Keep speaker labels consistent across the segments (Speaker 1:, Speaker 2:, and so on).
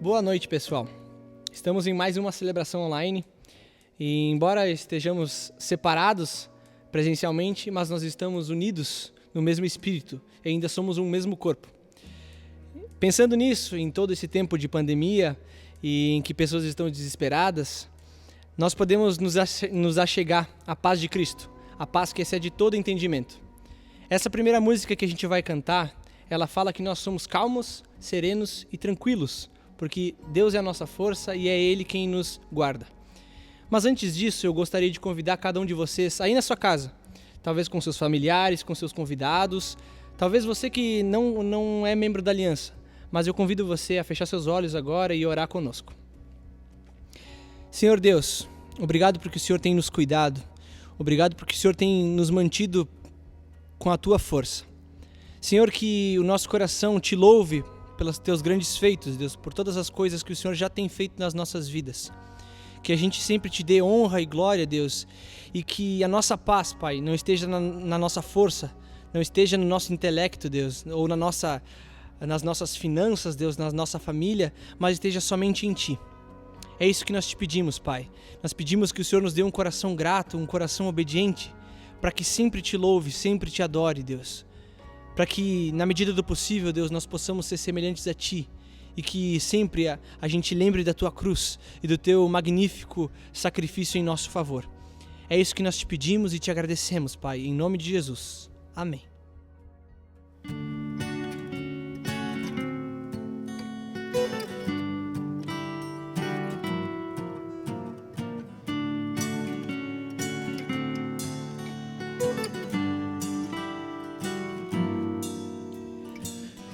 Speaker 1: Boa noite, pessoal. Estamos em mais uma celebração online e, embora estejamos separados presencialmente, mas nós estamos unidos no mesmo espírito e ainda somos um mesmo corpo. Pensando nisso, em todo esse tempo de pandemia e em que pessoas estão desesperadas, nós podemos nos achegar à paz de Cristo, a paz que excede todo entendimento. Essa primeira música que a gente vai cantar, ela fala que nós somos calmos, serenos e tranquilos, porque Deus é a nossa força e é Ele quem nos guarda. Mas antes disso, eu gostaria de convidar cada um de vocês aí na sua casa, talvez com seus familiares, com seus convidados, talvez você que não é membro da aliança, mas eu convido você a fechar seus olhos agora e orar conosco. Senhor Deus, obrigado porque o Senhor tem nos cuidado, obrigado porque o Senhor tem nos mantido com a Tua força. Senhor, que o nosso coração te louve pelos Teus grandes feitos, Deus, por todas as coisas que o Senhor já tem feito nas nossas vidas. Que a gente sempre te dê honra e glória, Deus, e que a nossa paz, Pai, não esteja na nossa força, não esteja no nosso intelecto, Deus, ou nas nossas finanças, Deus, na nossa família, mas esteja somente em Ti. É isso que nós te pedimos, Pai. Nós pedimos que o Senhor nos dê um coração grato, um coração obediente, para que sempre te louve, sempre te adore, Deus. Para que, na medida do possível, Deus, nós possamos ser semelhantes a Ti e que sempre a gente lembre da Tua cruz e do Teu magnífico sacrifício em nosso favor. É isso que nós te pedimos e te agradecemos, Pai, em nome de Jesus. Amém.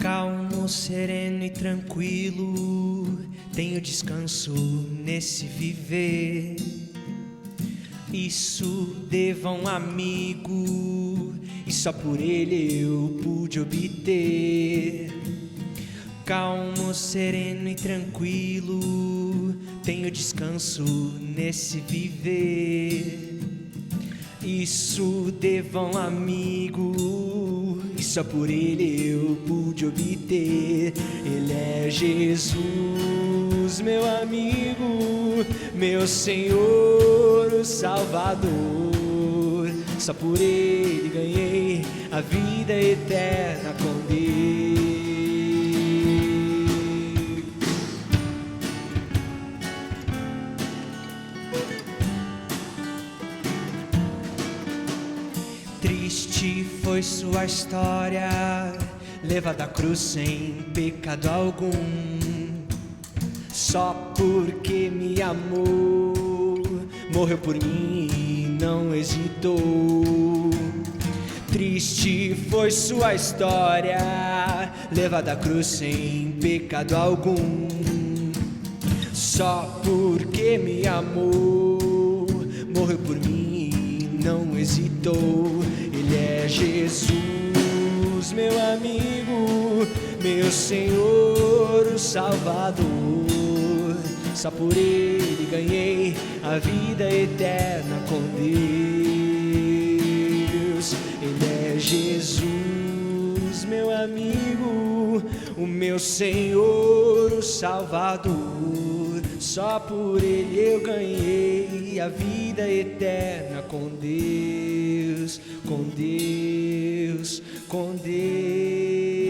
Speaker 2: Calmo, sereno e tranquilo, tenho descanso nesse viver. Isso devo a um amigo e só por ele eu pude obter. Calmo, sereno e tranquilo, tenho descanso nesse viver. Isso devo a um amigo e só por ele eu pude obter. Ele é Jesus, meu amigo, meu Senhor, o Salvador. Só por ele ganhei a vida eterna com Deus. sua história, levada à cruz sem pecado algum, só porque me amou, morreu por mim e não hesitou. Triste foi sua história, levada à cruz sem pecado algum, só porque me amou, morreu por mim e não hesitou. Ele é Jesus, meu amigo, meu Senhor, o Salvador. Só por Ele ganhei a vida eterna com Deus. Ele é Jesus, meu amigo, o meu Senhor, o Salvador. Só por Ele eu ganhei a vida eterna com Deus, com Deus, com Deus.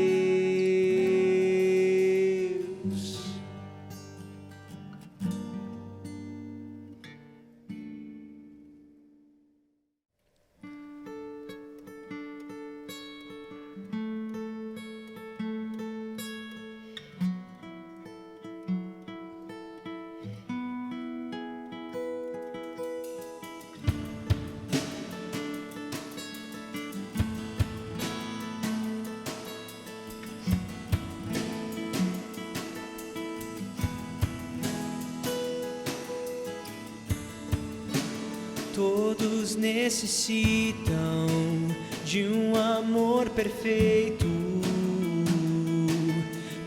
Speaker 2: Todos necessitam de um amor perfeito,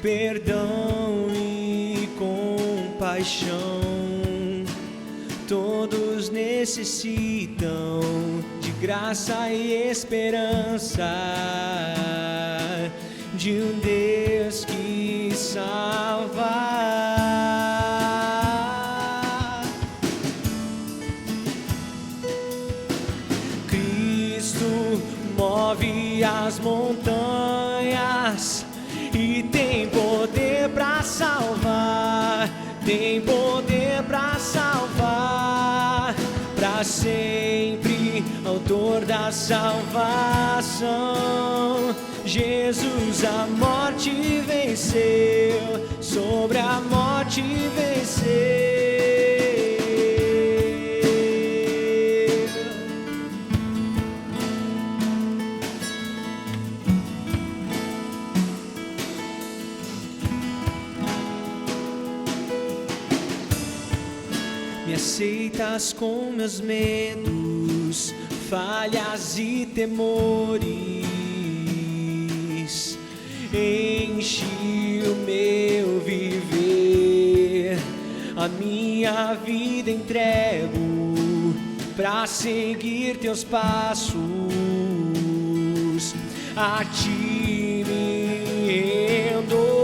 Speaker 2: perdão e compaixão. Todos necessitam de graça e esperança, de um Deus que salva. Move as montanhas e tem poder para salvar, tem poder para salvar, para sempre, autor da salvação. Jesus a morte venceu, sobre a morte venceu. Me aceitas com meus medos, falhas e temores. Enche o meu viver, a minha vida entrego pra seguir teus passos. A ti me rendo.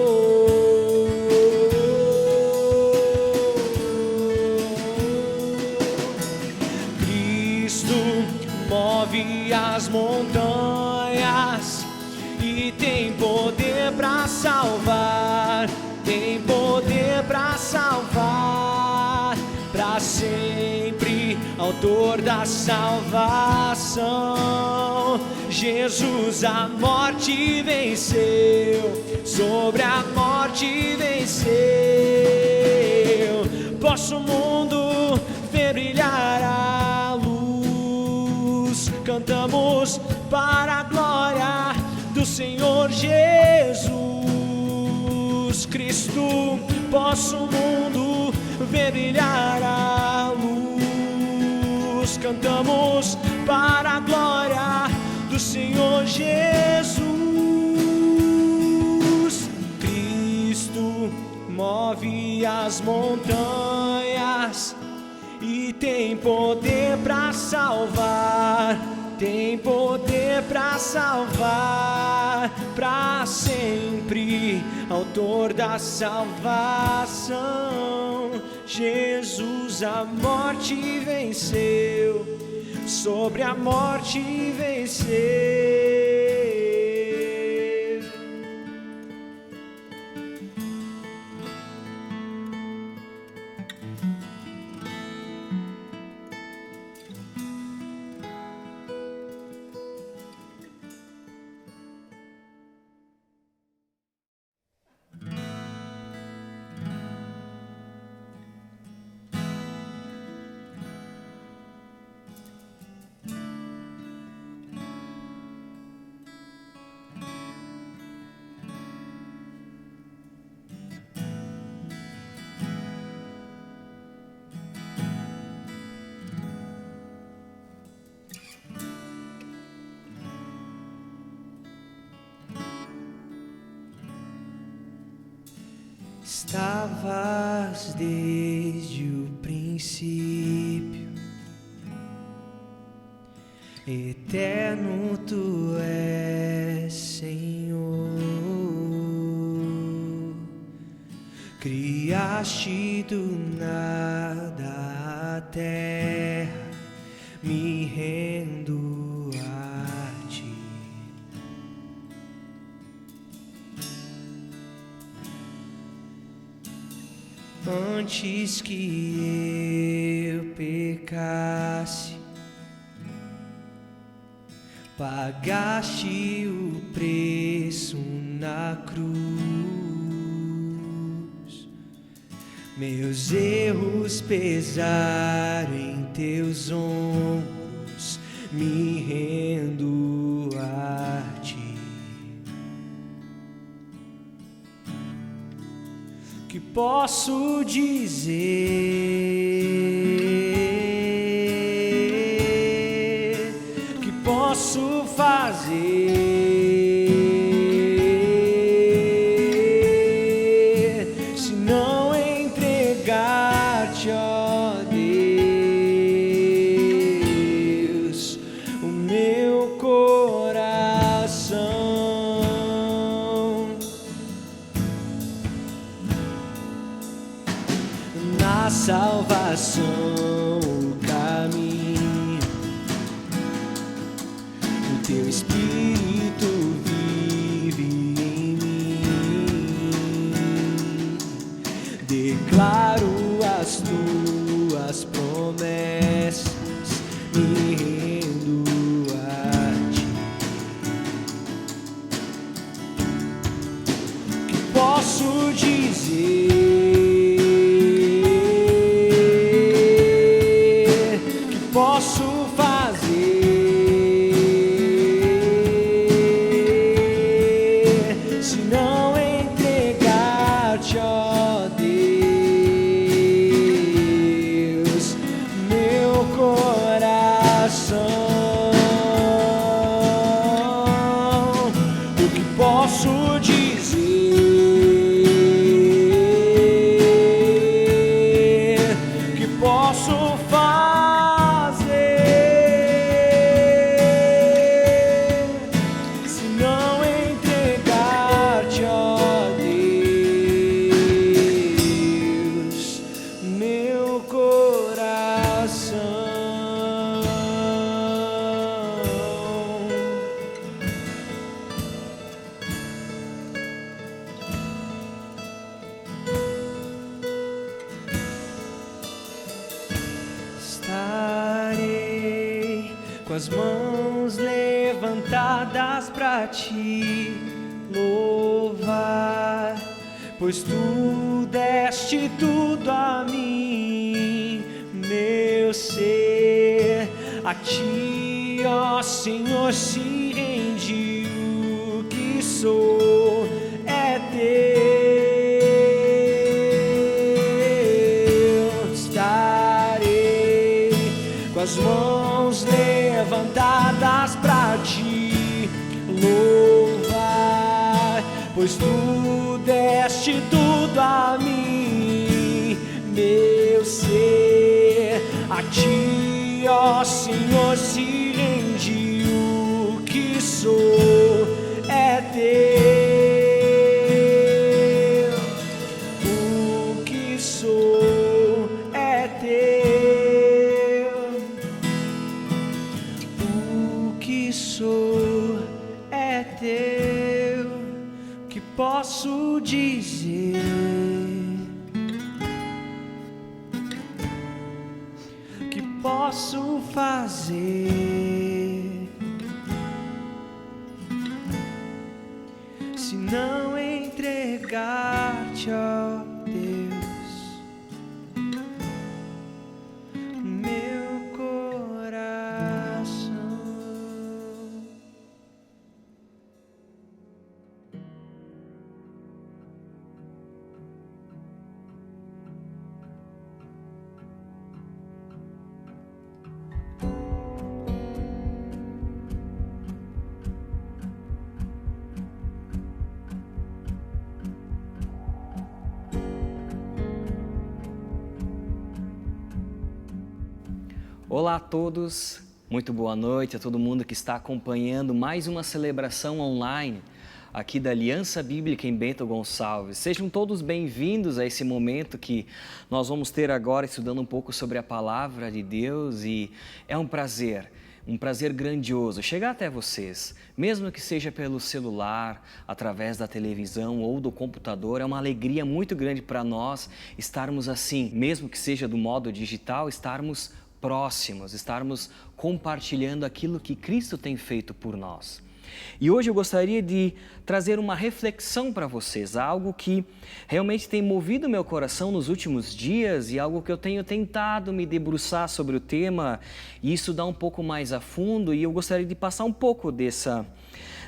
Speaker 2: Move as montanhas e tem poder para salvar, tem poder para salvar, para sempre, autor da salvação. Jesus a morte venceu, sobre a morte venceu. Posso o mundo ver brilhar a luz, cantamos para a glória do Senhor Jesus Cristo. Posso o mundo ver brilhar a luz, cantamos para a glória do Senhor Jesus Cristo. Move as montanhas e tem poder para salvar, tem poder para salvar, para sempre, autor da salvação. Jesus a morte venceu, sobre a morte venceu. estavas desde o princípio, eterno tu és, Senhor. Criaste do nada a terra, me rendo a ti. Antes que eu pecasse, pagaste o preço na cruz. Meus erros pesaram em teus ombros, me rendo a ti. Que posso dizer, que posso fazer, se não entregar-te, ó Deus, o meu coração? Na salvação o caminho, o teu Espírito vive em mim. Declaro as tuas promessas, me rendo a ti. Que posso dizer, posso fazer, se não entregar-te, ó Deus, meu coração? O que posso dizer, que posso fazer, se não entregar-te, ó Deus, meu coração? Estarei com as mãos levantadas pra te louvar, pois tu deste tudo a mim, meu ser. A ti, ó Senhor, se rende o que sou, é teu. Estarei com as mãos levantadas pra te louvar, pois tu deste tudo a mim, meu ser. A ti, ó Senhor, se rende o que sou, é teu. O que sou é teu. O que sou é teu. Que posso dizer, que posso fazer, se não entregar-te, ó Deus, meu coração?
Speaker 3: Olá a todos, muito boa noite a todo mundo que está acompanhando mais uma celebração online aqui da Aliança Bíblica em Bento Gonçalves. Sejam todos bem-vindos a esse momento que nós vamos ter agora estudando um pouco sobre a Palavra de Deus e é um prazer grandioso chegar até vocês, mesmo que seja pelo celular, através da televisão ou do computador. É uma alegria muito grande para nós estarmos assim, mesmo que seja do modo digital, estarmos próximos, estarmos compartilhando aquilo que Cristo tem feito por nós. E hoje eu gostaria de trazer uma reflexão para vocês, algo que realmente tem movido meu coração nos últimos dias e algo que eu tenho tentado me debruçar sobre o tema e estudar um pouco mais a fundo, e eu gostaria de passar um pouco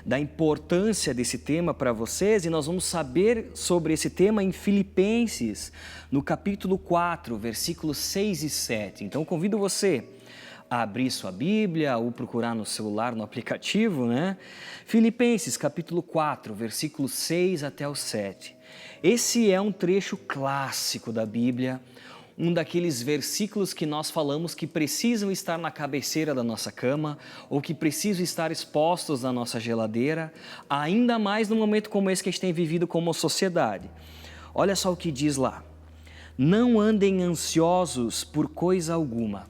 Speaker 3: da importância desse tema para vocês, e nós vamos saber sobre esse tema em Filipenses, no capítulo 4, versículos 6 e 7. Então convido você a abrir sua Bíblia ou procurar no celular, no aplicativo, né? Filipenses capítulo 4, versículos 6 até o 7. Esse é um trecho clássico da Bíblia, um daqueles versículos que nós falamos que precisam estar na cabeceira da nossa cama ou que precisam estar expostos na nossa geladeira, ainda mais num momento como esse que a gente tem vivido como sociedade. Olha só o que diz lá: não andem ansiosos por coisa alguma,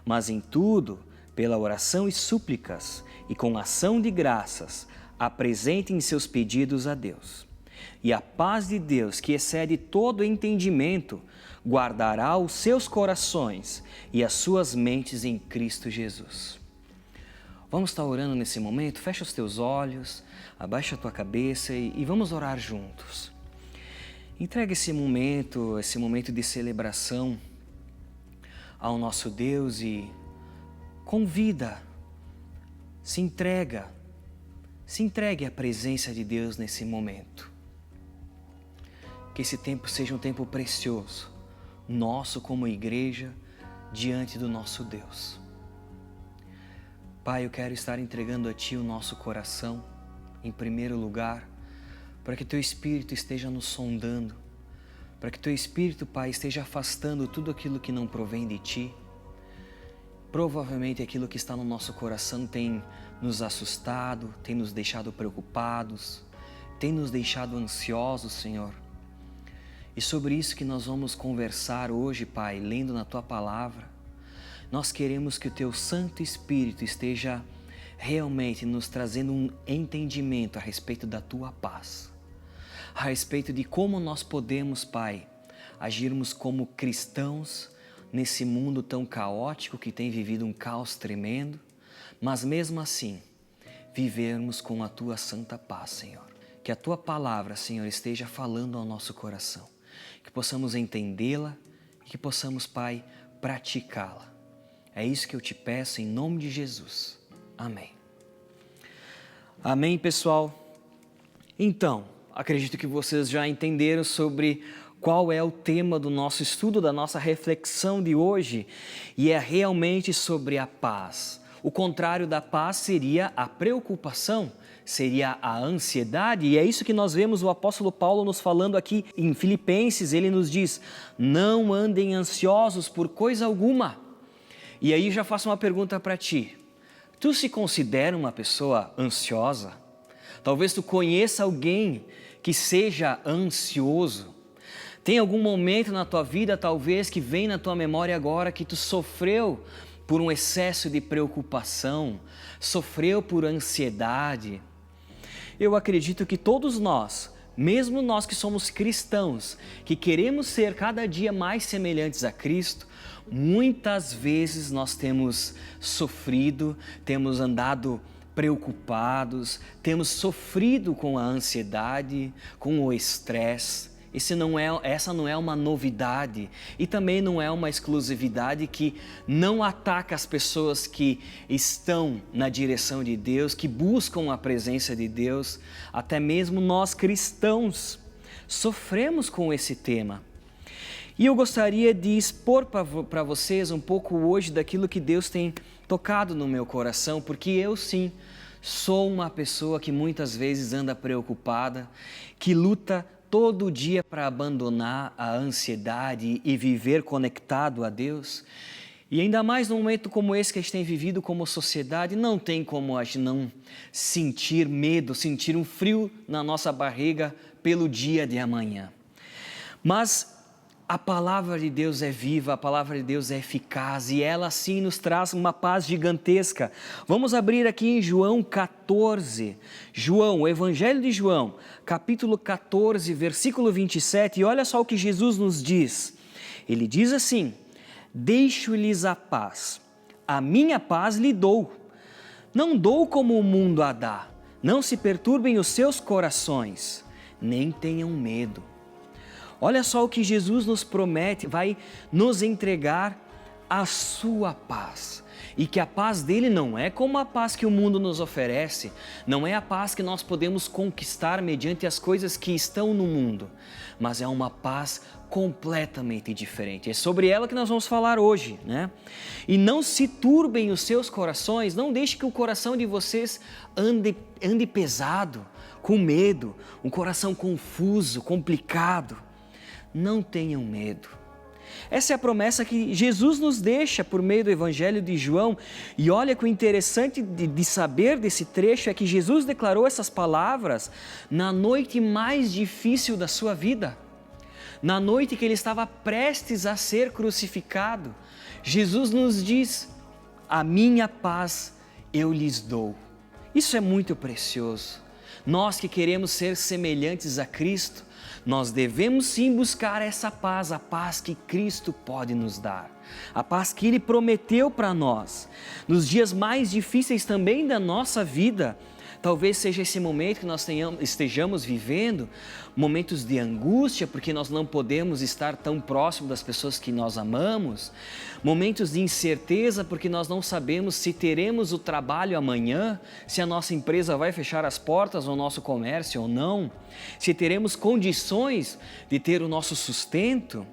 Speaker 3: mas em tudo, pela oração e súplicas, e com ação de graças, apresentem seus pedidos a Deus. E a paz de Deus, que excede todo entendimento, guardará os seus corações e as suas mentes em Cristo Jesus. Vamos estar orando nesse momento? Fecha os teus olhos, abaixa a tua cabeça e vamos orar juntos. Entrega esse momento de celebração ao nosso Deus e convida, se entregue à presença de Deus nesse momento. Que esse tempo seja um tempo precioso, nosso como igreja, diante do nosso Deus. Pai, eu quero estar entregando a Ti o nosso coração, em primeiro lugar, para que Teu Espírito esteja nos sondando, para que Teu Espírito, Pai, esteja afastando tudo aquilo que não provém de Ti. Provavelmente aquilo que está no nosso coração tem nos assustado, tem nos deixado preocupados, tem nos deixado ansiosos, Senhor. E sobre isso que nós vamos conversar hoje, Pai, lendo na Tua Palavra. Nós queremos que o Teu Santo Espírito esteja realmente nos trazendo um entendimento a respeito da Tua paz, a respeito de como nós podemos, Pai, agirmos como cristãos nesse mundo tão caótico que tem vivido um caos tremendo, mas mesmo assim, vivermos com a Tua santa paz, Senhor. Que a Tua Palavra, Senhor, esteja falando ao nosso coração, que possamos entendê-la e que possamos, Pai, praticá-la. É isso que eu te peço em nome de Jesus. Amém. Amém, pessoal? Então, acredito que vocês já entenderam sobre qual é o tema do nosso estudo, da nossa reflexão de hoje, e é realmente sobre a paz. O contrário da paz seria a preocupação, seria a ansiedade, e é isso que nós vemos o apóstolo Paulo nos falando aqui em Filipenses. Ele nos diz: não andem ansiosos por coisa alguma. E aí já faço uma pergunta para ti: tu se considera uma pessoa ansiosa? Talvez tu conheça alguém que seja ansioso. Tem algum momento na tua vida, talvez, que vem na tua memória agora que tu sofreu por um excesso de preocupação, sofreu por ansiedade? Eu acredito que todos nós, mesmo nós que somos cristãos, que queremos ser cada dia mais semelhantes a Cristo, muitas vezes nós temos sofrido, temos andado preocupados, temos sofrido com a ansiedade, com o estresse. Essa não é uma novidade e também não é uma exclusividade que não ataca as pessoas que estão na direção de Deus, que buscam a presença de Deus. Até mesmo nós cristãos sofremos com esse tema. E eu gostaria de expor para vocês um pouco hoje daquilo que Deus tem tocado no meu coração, porque eu sim sou uma pessoa que muitas vezes anda preocupada, que luta todo dia para abandonar a ansiedade e viver conectado a Deus. E ainda mais num momento como esse que a gente tem vivido como sociedade, não tem como a gente não sentir medo, sentir um frio na nossa barriga pelo dia de amanhã. Mas a palavra de Deus é viva, a palavra de Deus é eficaz e ela sim nos traz uma paz gigantesca. Vamos abrir aqui em João 14, o Evangelho de João, capítulo 14, versículo 27, e olha só o que Jesus nos diz. Ele diz assim: deixo-lhes a paz, a minha paz lhe dou. Não dou como o mundo a dá, não se perturbem os seus corações, nem tenham medo. Olha só o que Jesus nos promete, vai nos entregar a sua paz. E que a paz dele não é como a paz que o mundo nos oferece, não é a paz que nós podemos conquistar mediante as coisas que estão no mundo, mas é uma paz completamente diferente. É sobre ela que nós vamos falar hoje, né? E não se turbem os seus corações, não deixe que o coração de vocês ande pesado, com medo, um coração confuso, complicado. Não tenham medo. Essa é a promessa que Jesus nos deixa por meio do Evangelho de João. E olha que o interessante de saber desse trecho é que Jesus declarou essas palavras na noite mais difícil da sua vida. Na noite que ele estava prestes a ser crucificado. Jesus nos diz: a minha paz eu lhes dou. Isso é muito precioso. Nós que queremos ser semelhantes a Cristo, nós devemos sim buscar essa paz, a paz que Cristo pode nos dar, a paz que Ele prometeu para nós. Nos dias mais difíceis também da nossa vida, talvez seja esse momento que nós estejamos vivendo, momentos de angústia, porque nós não podemos estar tão próximo das pessoas que nós amamos, momentos de incerteza, porque nós não sabemos se teremos o trabalho amanhã, se a nossa empresa vai fechar as portas ao nosso comércio ou não, se teremos condições de ter o nosso sustento.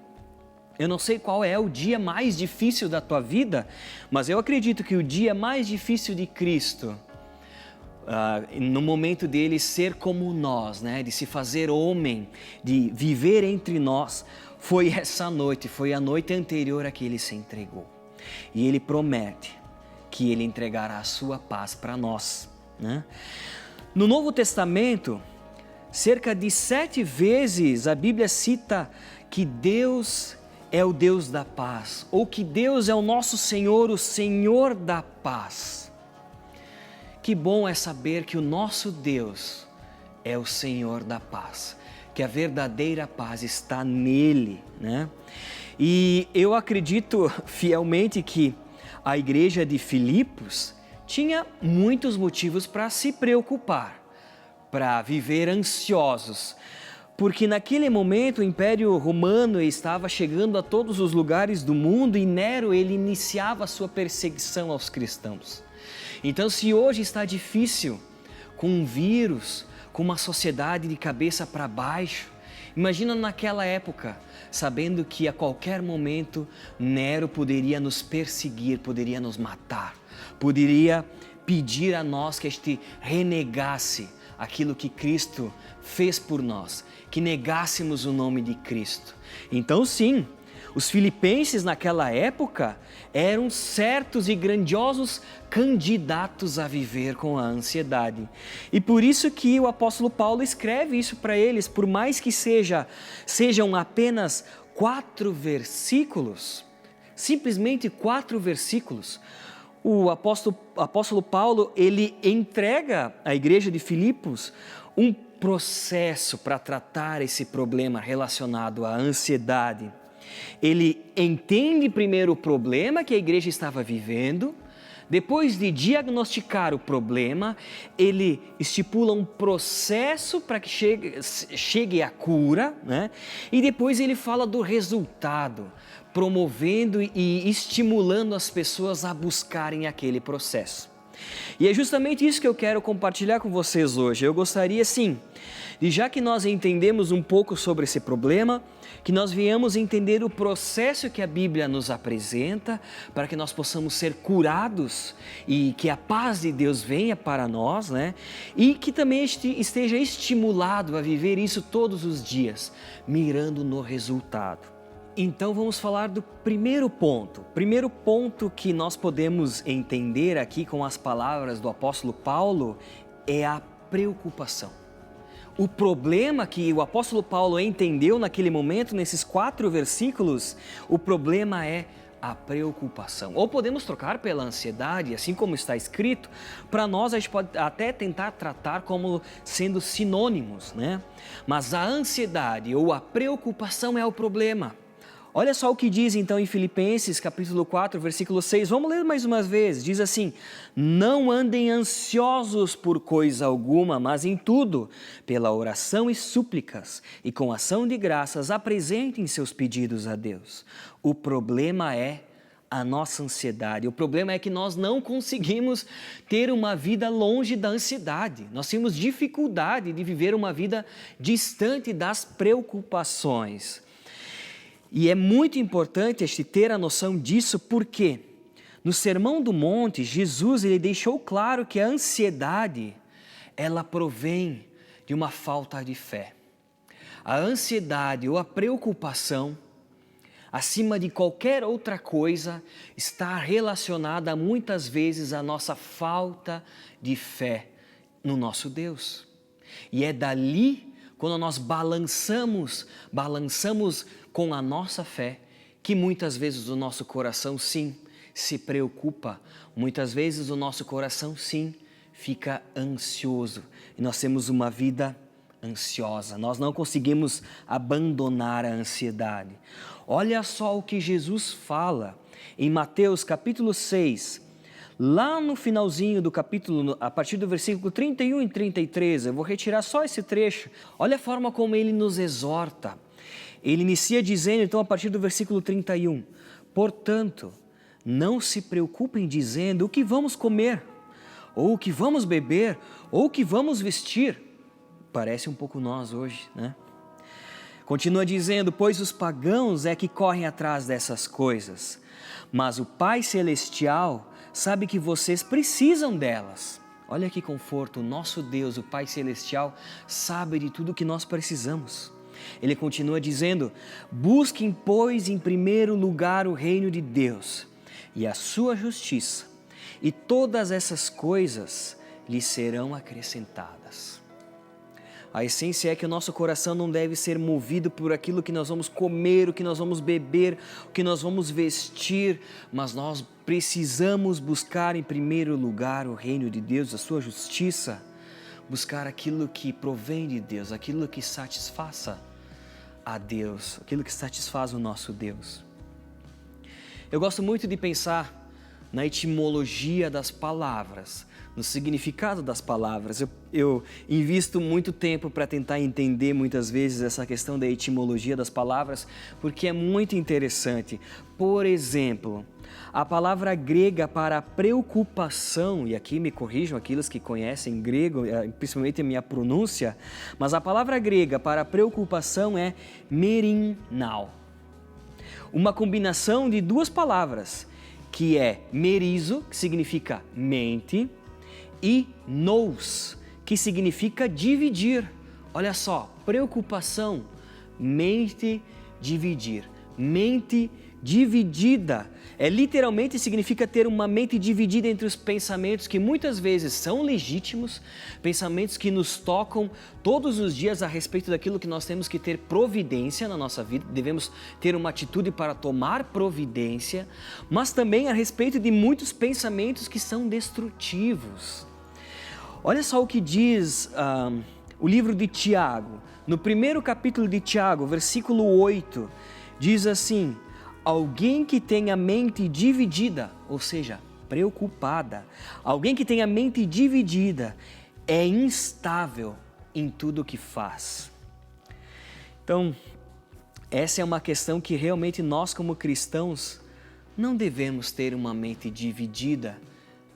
Speaker 3: Eu não sei qual é o dia mais difícil da tua vida, mas eu acredito que o dia mais difícil de Cristo, no momento dele ser como nós, né, de se fazer homem, de viver entre nós, foi essa noite, foi a noite anterior a que ele se entregou. E ele promete que ele entregará a sua paz para nós, né? No Novo Testamento, cerca de 7 vezes a Bíblia cita que Deus é o Deus da paz, ou que Deus é o nosso Senhor, o Senhor da paz. Que bom é saber que o nosso Deus é o Senhor da paz, que a verdadeira paz está nele, né? E eu acredito fielmente que a igreja de Filipos tinha muitos motivos para se preocupar, para viver ansiosos, porque naquele momento o Império Romano estava chegando a todos os lugares do mundo e Nero ele iniciava a sua perseguição aos cristãos. Então, se hoje está difícil, com um vírus, com uma sociedade de cabeça para baixo, imagina naquela época, sabendo que a qualquer momento Nero poderia nos perseguir, poderia nos matar, poderia pedir a nós que a gente renegasse aquilo que Cristo fez por nós, que negássemos o nome de Cristo. Então, sim, os filipenses naquela época eram certos e grandiosos candidatos a viver com a ansiedade. E por isso que o apóstolo Paulo escreve isso para eles, por mais que sejam apenas 4 versículos, simplesmente 4 versículos, o apóstolo Paulo, ele entrega à igreja de Filipos um processo para tratar esse problema relacionado à ansiedade. Ele entende primeiro o problema que a igreja estava vivendo, depois de diagnosticar o problema, ele estipula um processo para que chegue à cura, né? E depois ele fala do resultado, promovendo e estimulando as pessoas a buscarem aquele processo. E é justamente isso que eu quero compartilhar com vocês hoje. Eu gostaria sim, de já que nós entendemos um pouco sobre esse problema, que nós venhamos entender o processo que a Bíblia nos apresenta, para que nós possamos ser curados e que a paz de Deus venha para nós, né? E que também esteja estimulado a viver isso todos os dias, mirando no resultado. Então vamos falar do primeiro ponto. Primeiro ponto que nós podemos entender aqui com as palavras do apóstolo Paulo é a preocupação. O problema que o apóstolo Paulo entendeu naquele momento, nesses 4 versículos, o problema é a preocupação. Ou podemos trocar pela ansiedade, assim como está escrito, para nós a gente pode até tentar tratar como sendo sinônimos, né? Mas a ansiedade ou a preocupação é o problema. Olha só o que diz então em Filipenses capítulo 4, versículo 6, vamos ler mais uma vez, diz assim: não andem ansiosos por coisa alguma, mas em tudo, pela oração e súplicas, e com ação de graças, apresentem seus pedidos a Deus. O problema é a nossa ansiedade, o problema é que nós não conseguimos ter uma vida longe da ansiedade, nós temos dificuldade de viver uma vida distante das preocupações. E é muito importante ter a noção disso porque no Sermão do Monte, Jesus ele deixou claro que a ansiedade, ela provém de uma falta de fé. A ansiedade ou a preocupação, acima de qualquer outra coisa, está relacionada muitas vezes à nossa falta de fé no nosso Deus. E é dali, quando nós balançamos com a nossa fé, que muitas vezes o nosso coração sim se preocupa, muitas vezes o nosso coração sim fica ansioso e nós temos uma vida ansiosa, nós não conseguimos abandonar a ansiedade. Olha só o que Jesus fala em Mateus capítulo 6, lá no finalzinho do capítulo, a partir do versículo 31 e 33, eu vou retirar só esse trecho. Olha a forma como ele nos exorta. Ele inicia dizendo, então, a partir do versículo 31, portanto, não se preocupem dizendo o que vamos comer, ou o que vamos beber, ou o que vamos vestir. Parece um pouco nós hoje, né? Continua dizendo, pois os pagãos é que correm atrás dessas coisas, mas o Pai Celestial sabe que vocês precisam delas. Olha que conforto, o nosso Deus, o Pai Celestial, sabe de tudo que nós precisamos. Ele continua dizendo, busquem, pois, em primeiro lugar o reino de Deus e a sua justiça, e todas essas coisas lhes serão acrescentadas. A essência é que o nosso coração não deve ser movido por aquilo que nós vamos comer, o que nós vamos beber, o que nós vamos vestir, mas nós precisamos buscar em primeiro lugar o reino de Deus, a sua justiça, buscar aquilo que provém de Deus, aquilo que satisfaça a Deus, aquilo que satisfaz o nosso Deus. Eu gosto muito de pensar na etimologia das palavras, no significado das palavras. Eu invisto muito tempo para tentar entender muitas vezes essa questão da etimologia das palavras, porque é muito interessante. Por exemplo, a palavra grega para preocupação, e aqui me corrijam aqueles que conhecem grego, principalmente a minha pronúncia, mas a palavra grega para preocupação é merinau. Uma combinação de 2 palavras, que é merizo, que significa mente, e nous, que significa dividir. Olha só, preocupação, mente, dividir, mente dividida. Literalmente significa ter uma mente dividida entre os pensamentos que muitas vezes são legítimos, pensamentos que nos tocam todos os dias a respeito daquilo que nós temos que ter providência na nossa vida, devemos ter uma atitude para tomar providência, mas também a respeito de muitos pensamentos que são destrutivos. Olha só o que diz o livro de Tiago, no primeiro capítulo de Tiago, versículo 8, diz assim: alguém que tem a mente dividida, ou seja, preocupada, alguém que tem a mente dividida é instável em tudo o que faz. Então, essa é uma questão que realmente nós como cristãos não devemos ter uma mente dividida.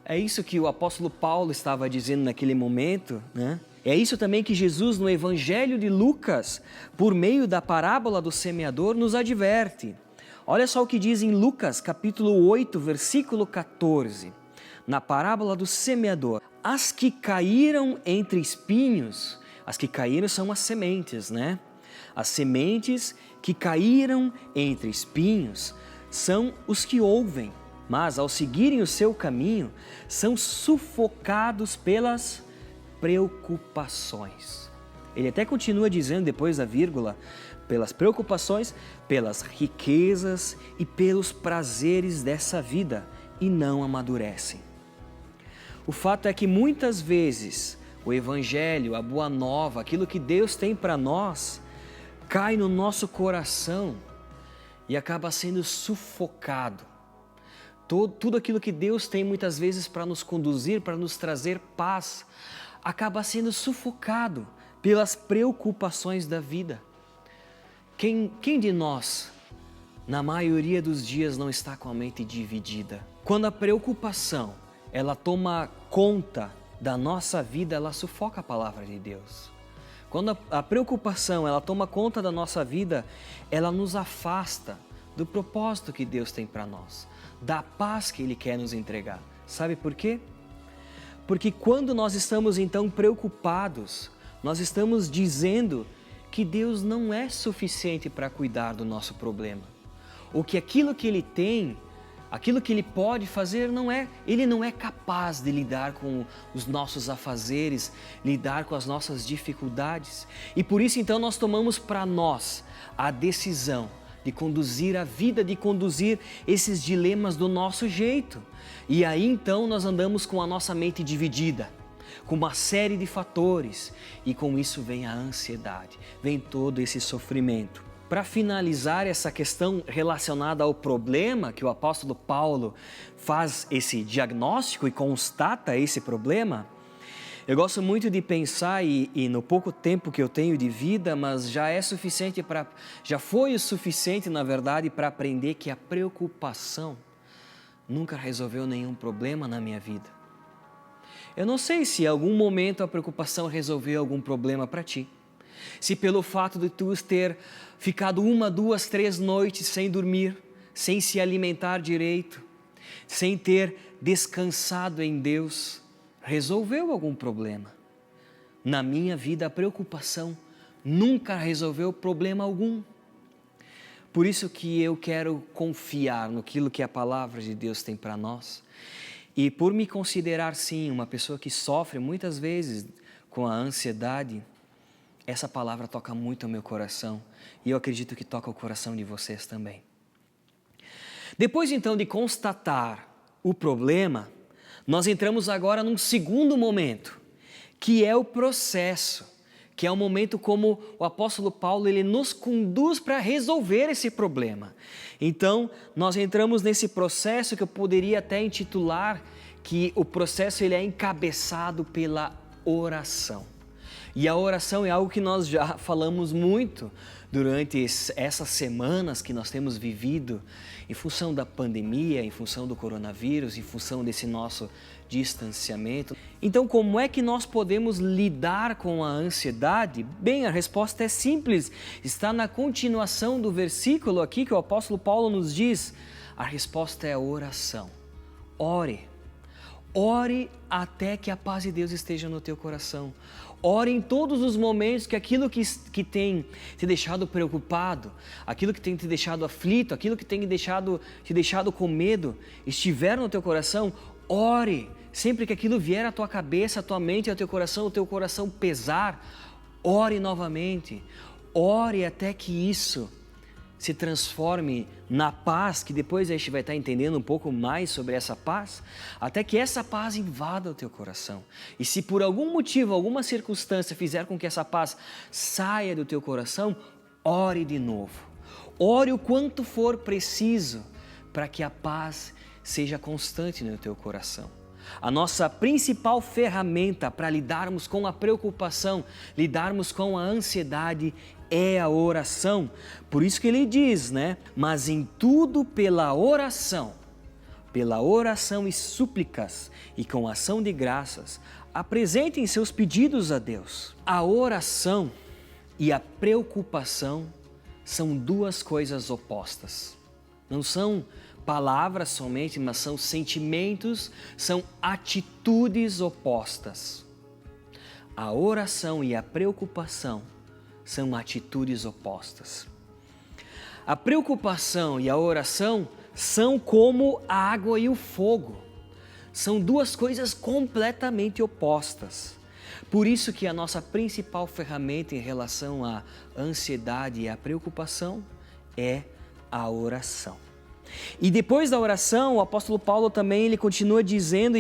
Speaker 3: É isso que o apóstolo Paulo estava dizendo naquele momento, né? É isso também que Jesus no Evangelho de Lucas, por meio da parábola do semeador, nos adverte. Olha só o que diz em Lucas, capítulo 8, versículo 14, na parábola do semeador. As que caíram entre espinhos, as que caíram são as sementes, né? As sementes que caíram entre espinhos são os que ouvem, mas ao seguirem o seu caminho, são sufocados pelas preocupações. Ele até continua dizendo depois da vírgula, pelas preocupações, pelas riquezas e pelos prazeres dessa vida, e não amadurecem. O fato é que muitas vezes o Evangelho, a Boa Nova, aquilo que Deus tem para nós, cai no nosso coração e acaba sendo sufocado. Tudo aquilo que Deus tem muitas vezes para nos conduzir, para nos trazer paz, acaba sendo sufocado pelas preocupações da vida. Quem de nós, na maioria dos dias, não está com a mente dividida? Quando a preocupação, ela toma conta da nossa vida, ela sufoca a palavra de Deus. Quando a preocupação, ela toma conta da nossa vida, ela nos afasta do propósito que Deus tem para nós, da paz que Ele quer nos entregar. Sabe por quê? Porque quando nós estamos então preocupados, nós estamos dizendo que Deus não é suficiente para cuidar do nosso problema. Ou que aquilo que Ele tem, aquilo que Ele pode fazer, Ele não é capaz de lidar com os nossos afazeres, lidar com as nossas dificuldades. E por isso então nós tomamos para nós a decisão de conduzir a vida, de conduzir esses dilemas do nosso jeito. E aí então nós andamos com a nossa mente dividida, com uma série de fatores, e com isso vem a ansiedade, vem todo esse sofrimento. Para finalizar essa questão relacionada ao problema, que o apóstolo Paulo faz esse diagnóstico e constata esse problema, eu gosto muito de pensar, e no pouco tempo que eu tenho de vida, mas já foi o suficiente, na verdade, para aprender que a preocupação nunca resolveu nenhum problema na minha vida. Eu não sei se em algum momento a preocupação resolveu algum problema para ti. Se pelo fato de tu ter ficado 1, 2, 3 noites sem dormir, sem se alimentar direito, sem ter descansado em Deus, resolveu algum problema. Na minha vida, a preocupação nunca resolveu problema algum. Por isso que eu quero confiar naquilo que a palavra de Deus tem para nós. E por me considerar, sim, uma pessoa que sofre muitas vezes com a ansiedade, essa palavra toca muito ao meu coração, e eu acredito que toca o coração de vocês também. Depois então de constatar o problema, nós entramos agora num segundo momento, que é o processo, que é o momento como o apóstolo Paulo ele nos conduz para resolver esse problema. Então, nós entramos nesse processo que eu poderia até intitular que o processo ele é encabeçado pela oração. E a oração é algo que nós já falamos muito durante essas semanas que nós temos vivido em função da pandemia, em função do coronavírus, em função desse nosso distanciamento. Então, como é que nós podemos lidar com a ansiedade? Bem, a resposta é simples, está na continuação do versículo aqui que o apóstolo Paulo nos diz. A resposta é a oração. Ore. Ore até que a paz de Deus esteja no teu coração. Ore em todos os momentos que aquilo que tem te deixado preocupado, aquilo que tem te deixado aflito, aquilo que tem te deixado com medo, estiver no teu coração, ore. Sempre que aquilo vier à tua cabeça, à tua mente, ao teu coração, o teu coração pesar, ore novamente. Ore até que isso se transforme na paz, que depois a gente vai estar entendendo um pouco mais sobre essa paz, até que essa paz invada o teu coração. E se por algum motivo, alguma circunstância fizer com que essa paz saia do teu coração, ore de novo. Ore o quanto for preciso para que a paz seja constante no teu coração. A nossa principal ferramenta para lidarmos com a preocupação, lidarmos com a ansiedade é a oração. Por isso que ele diz, mas em tudo pela oração e súplicas e com ação de graças, apresentem seus pedidos a Deus. A oração e a preocupação são duas coisas opostas. Não são palavras somente, mas são sentimentos, são atitudes opostas. A oração e a preocupação são atitudes opostas. A preocupação e a oração são como a água e o fogo. São duas coisas completamente opostas. Por isso que a nossa principal ferramenta em relação à ansiedade e à preocupação é a oração. E depois da oração, o apóstolo Paulo também ele continua dizendo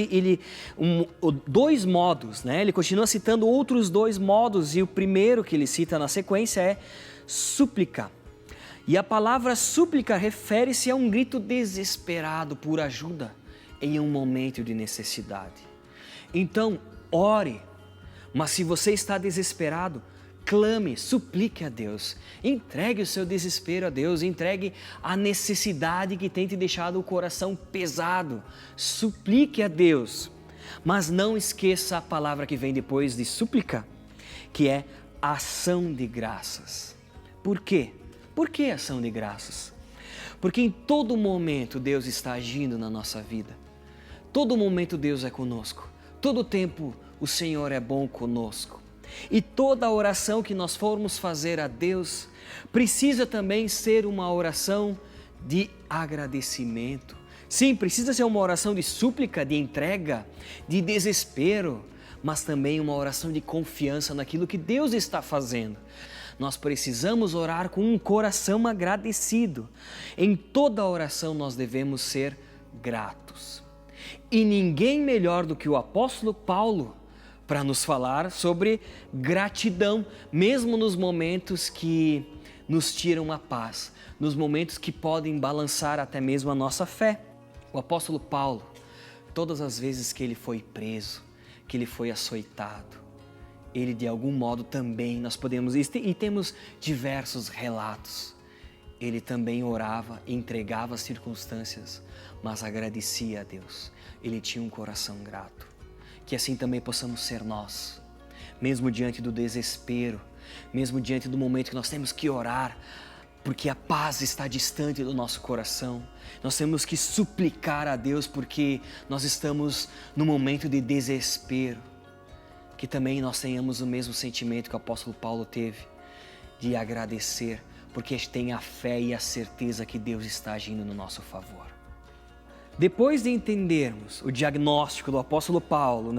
Speaker 3: dois modos, né? Ele continua citando outros dois modos, e o primeiro que ele cita na sequência é súplica. E a palavra súplica refere-se a um grito desesperado por ajuda em um momento de necessidade. Então, ore, mas se você está desesperado, clame, suplique a Deus, entregue o seu desespero a Deus, entregue a necessidade que tem te deixado o coração pesado, suplique a Deus, mas não esqueça a palavra que vem depois de súplica, que é ação de graças. Por quê? Por que ação de graças? Porque em todo momento Deus está agindo na nossa vida, todo momento Deus é conosco, todo tempo o Senhor é bom conosco. E toda oração que nós formos fazer a Deus precisa também ser uma oração de agradecimento. Sim, precisa ser uma oração de súplica, de entrega, de desespero, mas também uma oração de confiança naquilo que Deus está fazendo. Nós precisamos orar com um coração agradecido. Em toda oração nós devemos ser gratos. E ninguém melhor do que o apóstolo Paulo para nos falar sobre gratidão, mesmo nos momentos que nos tiram a paz, nos momentos que podem balançar até mesmo a nossa fé. O apóstolo Paulo, todas as vezes que ele foi preso, que ele foi açoitado, ele de algum modo também, nós podemos, e temos diversos relatos, ele também orava, entregava as circunstâncias, mas agradecia a Deus, ele tinha um coração grato. Que assim também possamos ser nós, mesmo diante do desespero, mesmo diante do momento que nós temos que orar, porque a paz está distante do nosso coração, nós temos que suplicar a Deus porque nós estamos no momento de desespero, que também nós tenhamos o mesmo sentimento que o apóstolo Paulo teve, de agradecer, porque tem a fé e a certeza que Deus está agindo no nosso favor. Depois de entendermos o diagnóstico do apóstolo Paulo,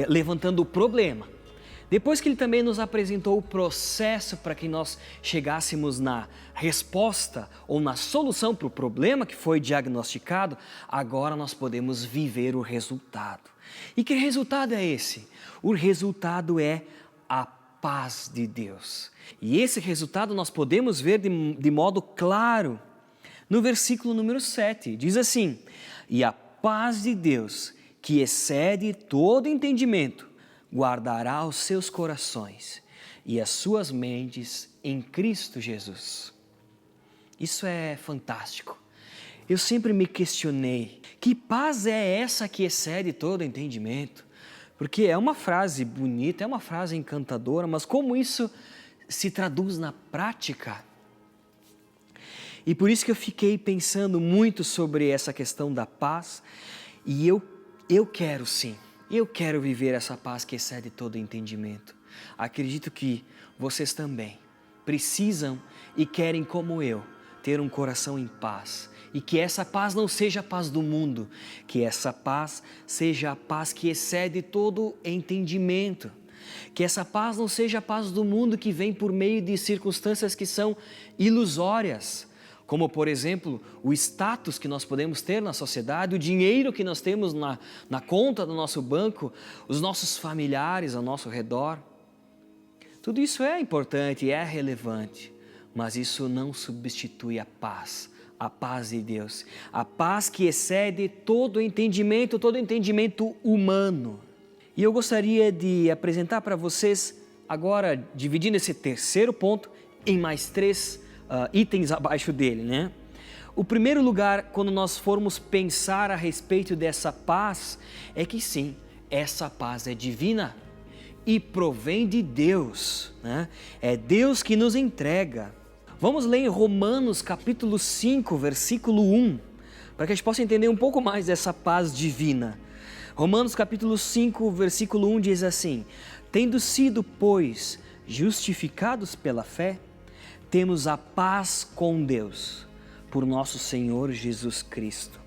Speaker 3: levantando o problema, depois que ele também nos apresentou o processo para que nós chegássemos na resposta ou na solução para o problema que foi diagnosticado, agora nós podemos viver o resultado. E que resultado é esse? O resultado é a paz de Deus. E esse resultado nós podemos ver de modo claro no versículo número 7, diz assim: e a paz de Deus, que excede todo entendimento, guardará os seus corações e as suas mentes em Cristo Jesus. Isso é fantástico. Eu sempre me questionei, que paz é essa que excede todo entendimento? Porque é uma frase bonita, é uma frase encantadora, mas como isso se traduz na prática? E por isso que eu fiquei pensando muito sobre essa questão da paz, e eu quero sim, eu quero viver essa paz que excede todo entendimento. Acredito que vocês também precisam e querem, como eu, ter um coração em paz, e que essa paz não seja a paz do mundo, que essa paz seja a paz que excede todo entendimento, que essa paz não seja a paz do mundo que vem por meio de circunstâncias que são ilusórias, como, por exemplo, o status que nós podemos ter na sociedade, o dinheiro que nós temos na conta do nosso banco, os nossos familiares ao nosso redor. Tudo isso é importante e é relevante, mas isso não substitui a paz de Deus, a paz que excede todo entendimento humano. E eu gostaria de apresentar para vocês, agora dividindo esse terceiro ponto em mais 3 itens abaixo dele, O primeiro lugar, quando nós formos pensar a respeito dessa paz, é que sim, essa paz é divina e provém de Deus, É Deus que nos entrega. Vamos ler em Romanos capítulo 5, versículo 1, para que a gente possa entender um pouco mais dessa paz divina. Romanos capítulo 5, versículo 1 diz assim: tendo sido, pois, justificados pela fé, temos a paz com Deus, por nosso Senhor Jesus Cristo.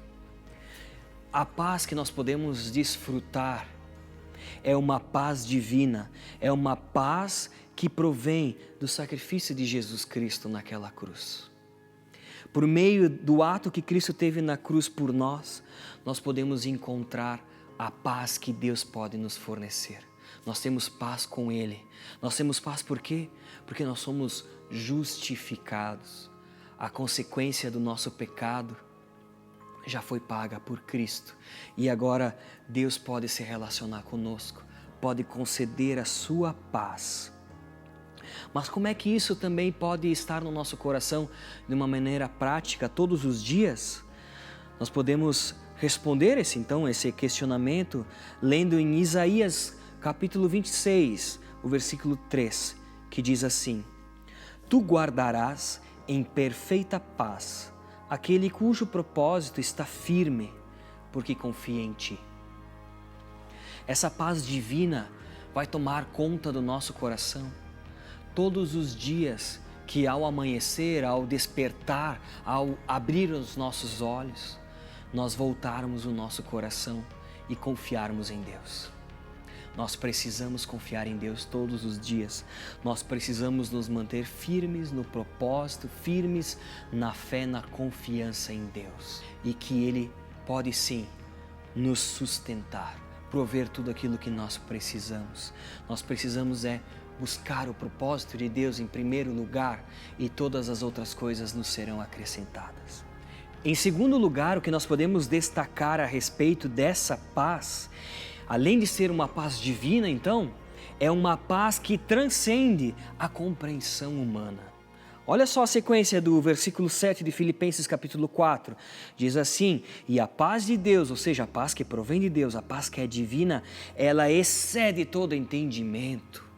Speaker 3: A paz que nós podemos desfrutar é uma paz divina, é uma paz que provém do sacrifício de Jesus Cristo naquela cruz. Por meio do ato que Cristo teve na cruz por nós, nós podemos encontrar a paz que Deus pode nos fornecer. Nós temos paz com Ele. Nós temos paz por quê? Porque nós somos justificados. A consequência do nosso pecado já foi paga por Cristo. E agora Deus pode se relacionar conosco, pode conceder a sua paz. Mas como é que isso também pode estar no nosso coração de uma maneira prática todos os dias? Nós podemos responder esse questionamento lendo em Isaías capítulo 26, o versículo 3, que diz assim: Tu guardarás em perfeita paz aquele cujo propósito está firme, porque confia em Ti. Essa paz divina vai tomar conta do nosso coração todos os dias que ao amanhecer, ao despertar, ao abrir os nossos olhos, nós voltarmos o nosso coração e confiarmos em Deus. Nós precisamos confiar em Deus todos os dias. Nós precisamos nos manter firmes no propósito, firmes na fé, na confiança em Deus. E que Ele pode sim nos sustentar, prover tudo aquilo que nós precisamos. Nós precisamos buscar o propósito de Deus em primeiro lugar e todas as outras coisas nos serão acrescentadas. Em segundo lugar, o que nós podemos destacar a respeito dessa paz, além de ser uma paz divina, então, é uma paz que transcende a compreensão humana. Olha só a sequência do versículo 7 de Filipenses capítulo 4. Diz assim: E a paz de Deus, ou seja, a paz que provém de Deus, a paz que é divina, ela excede todo entendimento.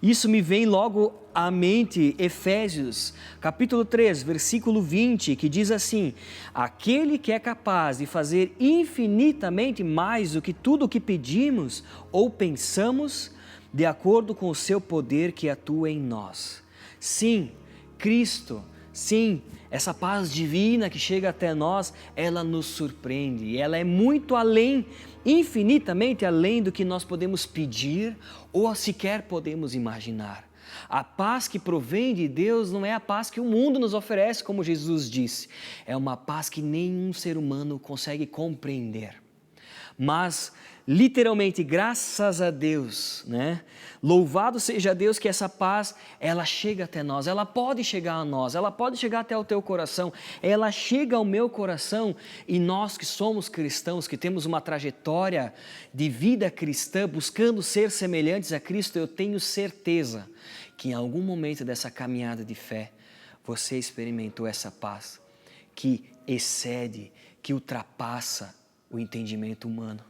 Speaker 3: Isso me vem logo à mente Efésios, capítulo 3, versículo 20, que diz assim: Aquele que é capaz de fazer infinitamente mais do que tudo o que pedimos ou pensamos, de acordo com o seu poder que atua em nós. Sim, Cristo, sim, essa paz divina que chega até nós, ela nos surpreende, ela é muito além, infinitamente além do que nós podemos pedir ou sequer podemos imaginar. A paz que provém de Deus não é a paz que o mundo nos oferece, como Jesus disse. É uma paz que nenhum ser humano consegue compreender. Mas, literalmente, graças a Deus, Louvado seja Deus que essa paz, ela chega até nós, ela pode chegar a nós, ela pode chegar até o teu coração, ela chega ao meu coração e nós que somos cristãos, que temos uma trajetória de vida cristã, buscando ser semelhantes a Cristo, eu tenho certeza que em algum momento dessa caminhada de fé, você experimentou essa paz que excede, que ultrapassa o entendimento humano.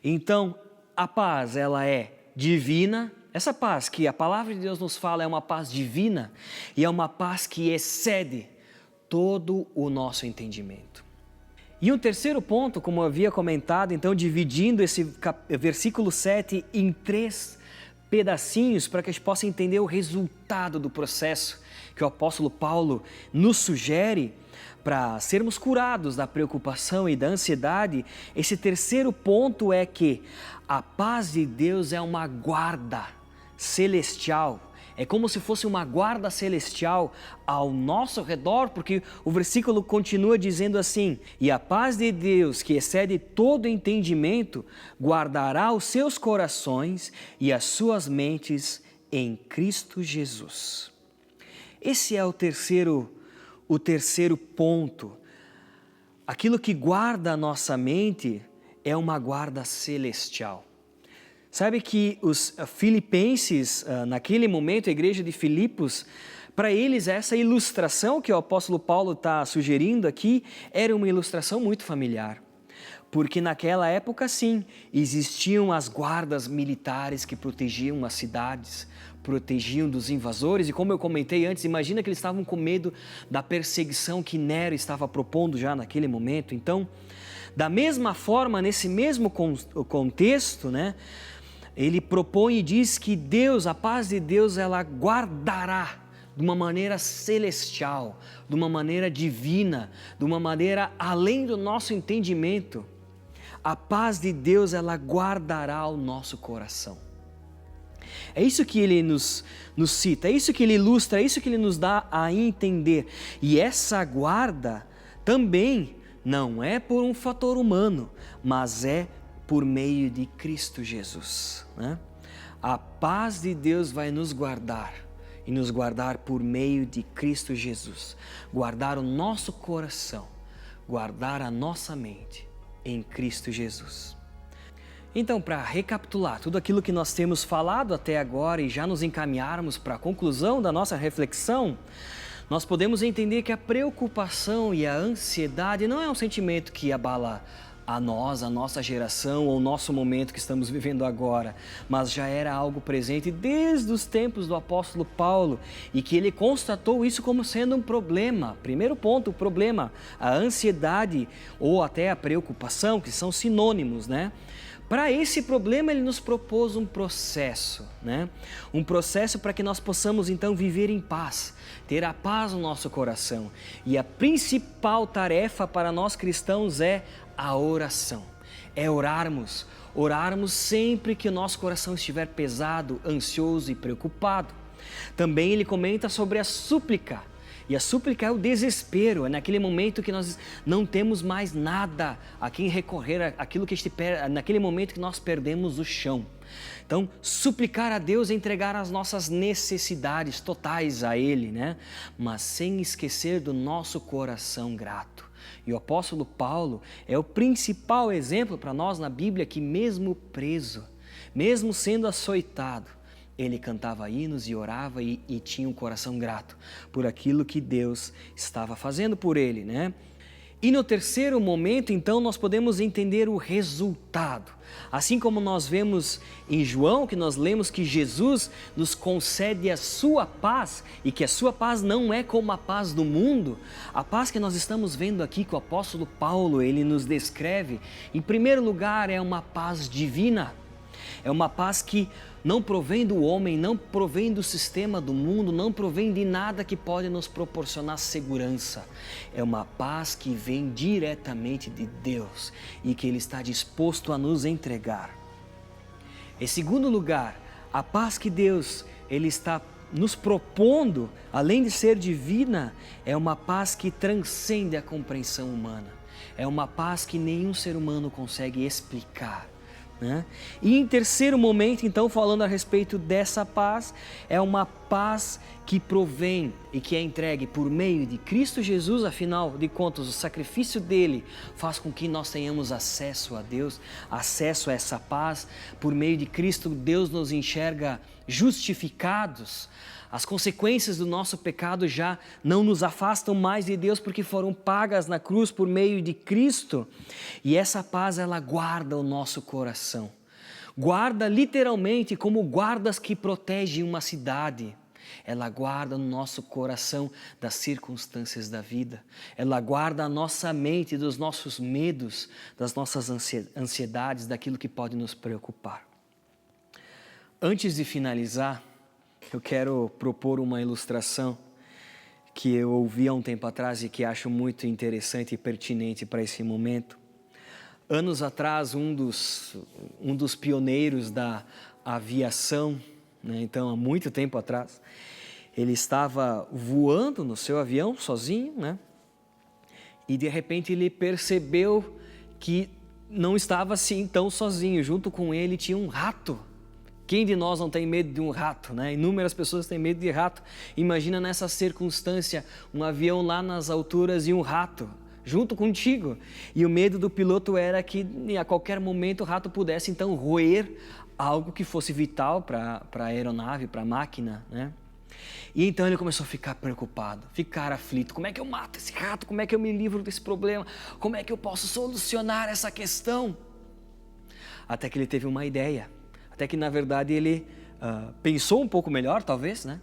Speaker 3: Então, a paz, ela é divina. Essa paz que a palavra de Deus nos fala é uma paz divina e é uma paz que excede todo o nosso entendimento. E um terceiro ponto, como eu havia comentado, então dividindo esse versículo 7 em 3 pedacinhos para que a gente possa entender o resultado do processo que o apóstolo Paulo nos sugere para sermos curados da preocupação e da ansiedade. Esse terceiro ponto é que a paz de Deus é uma guarda celestial. É como se fosse uma guarda celestial ao nosso redor, porque o versículo continua dizendo assim: E a paz de Deus, que excede todo entendimento, guardará os seus corações e as suas mentes em Cristo Jesus. Esse é o terceiro ponto. Aquilo que guarda a nossa mente é uma guarda celestial. Sabe que os filipenses, naquele momento, a igreja de Filipos, para eles essa ilustração que o apóstolo Paulo está sugerindo aqui, era uma ilustração muito familiar. Porque naquela época, sim, existiam as guardas militares que protegiam as cidades, protegiam dos invasores. E como eu comentei antes, imagina que eles estavam com medo da perseguição que Nero estava propondo já naquele momento. Então, da mesma forma, nesse mesmo contexto, ele propõe e diz que Deus, a paz de Deus, ela guardará de uma maneira celestial, de uma maneira divina, de uma maneira além do nosso entendimento. A paz de Deus, ela guardará o nosso coração. É isso que ele nos cita, é isso que ele ilustra, é isso que ele nos dá a entender. E essa guarda também não é por um fator humano, mas é por meio de Cristo Jesus, né? A paz de Deus vai nos guardar e nos guardar por meio de Cristo Jesus. Guardar o nosso coração, guardar a nossa mente em Cristo Jesus. Então, para recapitular tudo aquilo que nós temos falado até agora e já nos encaminharmos para a conclusão da nossa reflexão, nós podemos entender que a preocupação e a ansiedade não é um sentimento que abala a nós, a nossa geração ou o nosso momento que estamos vivendo agora, mas já era algo presente desde os tempos do apóstolo Paulo e que ele constatou isso como sendo um problema. Primeiro ponto, o problema, a ansiedade ou até a preocupação, que são sinônimos, né? Para esse problema ele nos propôs um processo, né? Um processo para que nós possamos então viver em paz, ter a paz no nosso coração. E a principal tarefa para nós cristãos é a oração, é orarmos sempre que o nosso coração estiver pesado, ansioso e preocupado. Também ele comenta sobre a súplica. E a súplica é o desespero, é naquele momento que nós não temos mais nada a quem recorrer, naquele momento que nós perdemos o chão. Então, suplicar a Deus é entregar as nossas necessidades totais a Ele, né? Mas sem esquecer do nosso coração grato. E o apóstolo Paulo é o principal exemplo para nós na Bíblia que mesmo preso, mesmo sendo açoitado, ele cantava hinos e orava e tinha um coração grato por aquilo que Deus estava fazendo por ele, né? E no terceiro momento, então, nós podemos entender o resultado. Assim como nós vemos em João, que nós lemos que Jesus nos concede a sua paz e que a sua paz não é como a paz do mundo, a paz que nós estamos vendo aqui que o apóstolo Paulo, ele nos descreve, em primeiro lugar, é uma paz divina. É uma paz que não provém do homem, não provém do sistema do mundo, não provém de nada que pode nos proporcionar segurança. É uma paz que vem diretamente de Deus e que Ele está disposto a nos entregar. Em segundo lugar, a paz que Deus Ele está nos propondo, além de ser divina, é uma paz que transcende a compreensão humana. É uma paz que nenhum ser humano consegue explicar. Né? E em terceiro momento, então, falando a respeito dessa paz, é uma paz que provém e que é entregue por meio de Cristo Jesus. Afinal de contas, o sacrifício dele faz com que nós tenhamos acesso a Deus, acesso a essa paz. Por meio de Cristo, Deus nos enxerga justificados. As consequências do nosso pecado já não nos afastam mais de Deus porque foram pagas na cruz por meio de Cristo. E essa paz, ela guarda o nosso coração. Guarda literalmente como guardas que protegem uma cidade. Ela guarda no nosso coração das circunstâncias da vida. Ela guarda a nossa mente dos nossos medos, das nossas ansiedades, daquilo que pode nos preocupar. Antes de finalizar, eu quero propor uma ilustração que eu ouvi há um tempo atrás e que acho muito interessante e pertinente para esse momento. Anos atrás, um dos pioneiros da aviação, né, então há muito tempo atrás, ele estava voando no seu avião sozinho, né, e de repente ele percebeu que não estava assim tão sozinho. Junto com ele tinha um rato. Quem de nós não tem medo de um rato, né? Inúmeras pessoas têm medo de rato. Imagina nessa circunstância, um avião lá nas alturas e um rato junto contigo. E o medo do piloto era que a qualquer momento o rato pudesse então roer algo que fosse vital para a aeronave, para a máquina, né? E então ele começou a ficar preocupado, ficar aflito. Como é que eu mato esse rato? Como é que eu me livro desse problema? Como é que eu posso solucionar essa questão? Até que ele teve uma ideia. Até que, na verdade, ele pensou um pouco melhor, talvez, né?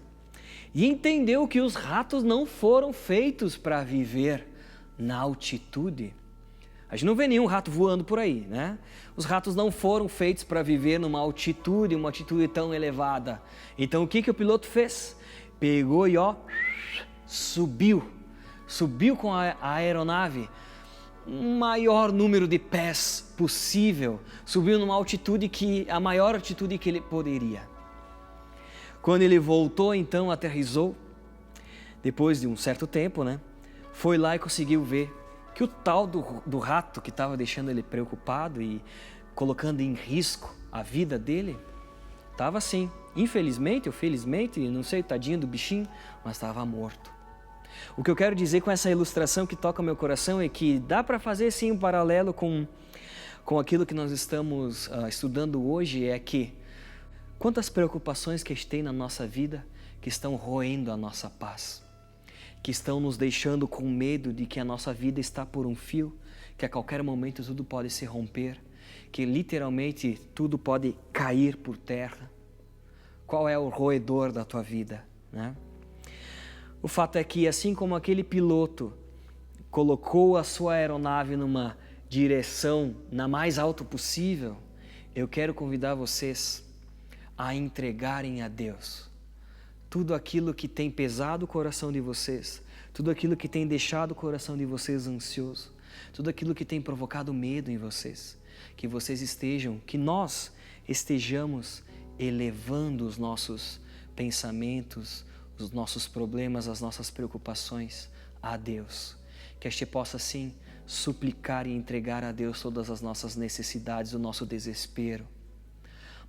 Speaker 3: E entendeu que os ratos não foram feitos para viver na altitude. A gente não vê nenhum rato voando por aí, né? Os ratos não foram feitos para viver numa altitude, uma altitude tão elevada. Então o que o piloto fez? Pegou e subiu com a aeronave o maior número de pés possível, subiu numa altitude a maior altitude que ele poderia. Quando ele voltou, então, aterrissou, depois de um certo tempo, né? Foi lá e conseguiu ver que o tal do rato que estava deixando ele preocupado e colocando em risco a vida dele, estava assim, infelizmente ou felizmente, não sei, tadinho do bichinho, mas estava morto. O que eu quero dizer com essa ilustração que toca o meu coração é que dá para fazer sim um paralelo com aquilo que nós estamos estudando hoje, é que quantas preocupações que a gente tem na nossa vida que estão roendo a nossa paz, que estão nos deixando com medo de que a nossa vida está por um fio, que a qualquer momento tudo pode se romper, que literalmente tudo pode cair por terra. Qual é o roedor da tua vida, né? O fato é que, assim como aquele piloto colocou a sua aeronave numa direção na mais alta possível, eu quero convidar vocês a entregarem a Deus tudo aquilo que tem pesado o coração de vocês, tudo aquilo que tem deixado o coração de vocês ansioso, tudo aquilo que tem provocado medo em vocês, que nós estejamos elevando os nossos pensamentos, os nossos problemas, as nossas preocupações a Deus. Que a gente possa sim suplicar e entregar a Deus todas as nossas necessidades, o nosso desespero,